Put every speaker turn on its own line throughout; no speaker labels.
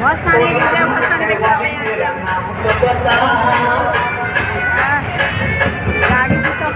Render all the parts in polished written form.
भसानी देखा गाड़ी भी तो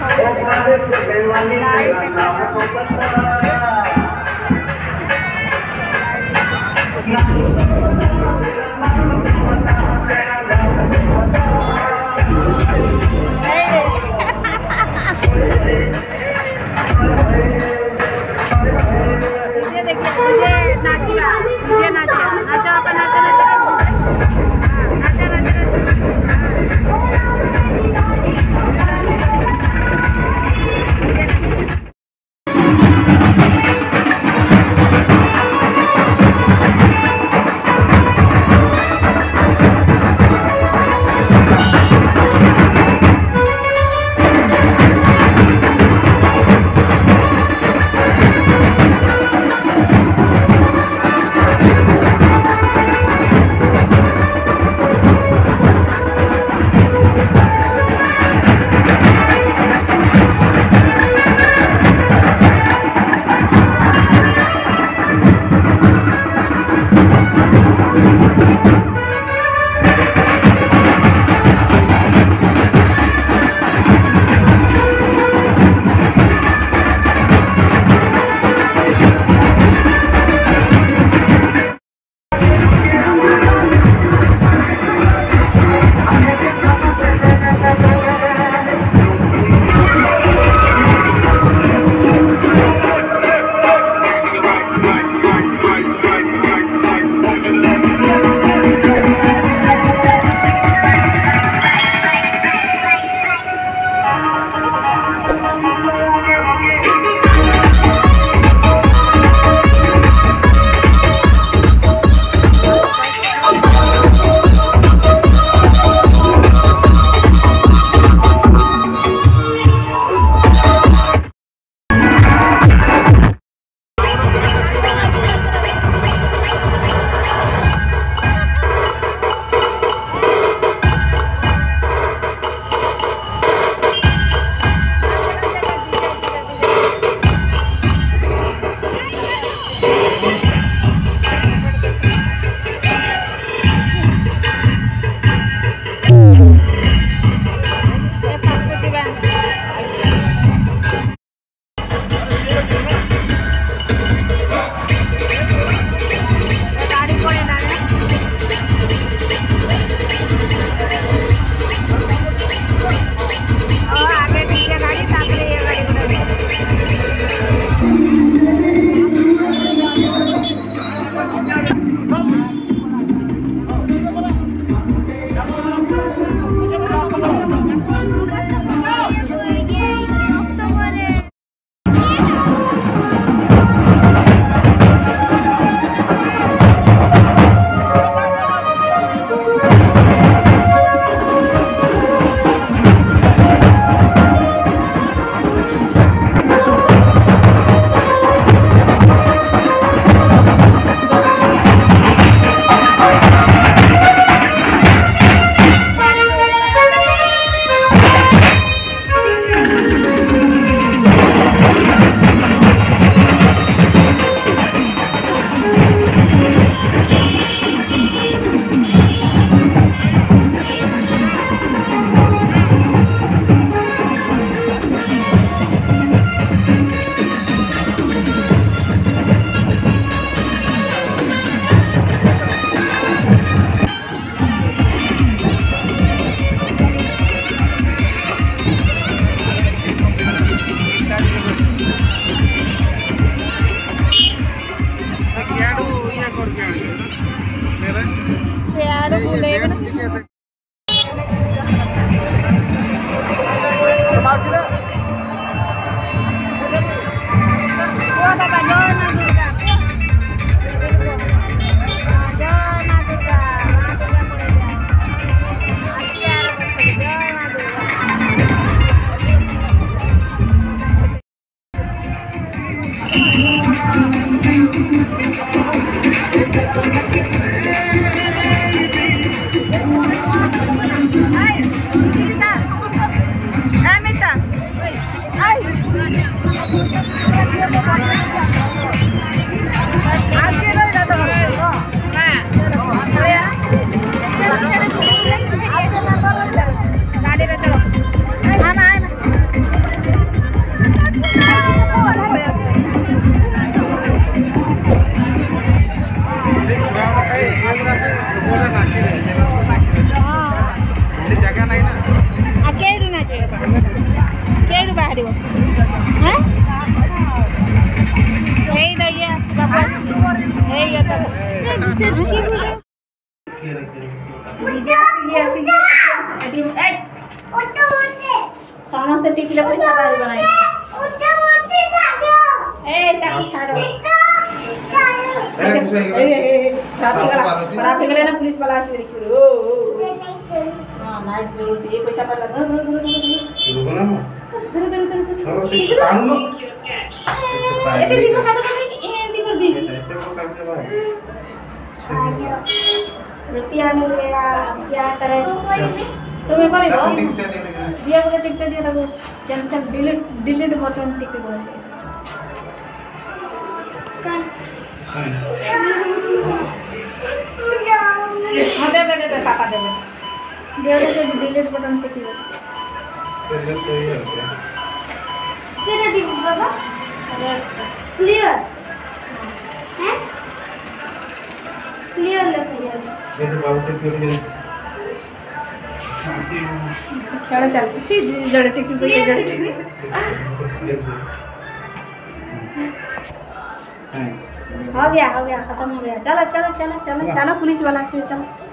समस्त टिकले पैसा पाइब नहीं ए ताकि छाड़ो ट्रैफिक ना पुलिस वाला आसी देखियो हां नाइट जरूर चाहिए पैसा पर लगा एते सीमा खाता तो नहीं एंती कर दी रुपया मिल गया क्या करे तुम्हें करे दिया बोले टिकट दिया था वो कैंसिल डिलीट बटन टिकट बसे हाँ दे बेटे पापा दे बेटे से डिलीट बटन टिकट क्या टिकट बाबा क्लियर हैं क्लियर लग
ये तो बाबू टिकट
खेल चलती सी जड़े टिकी कोई जड़े टिकी हो गया खत्म हो गया चलो चलो चलो चलो चलो पुलिस वाला से चलो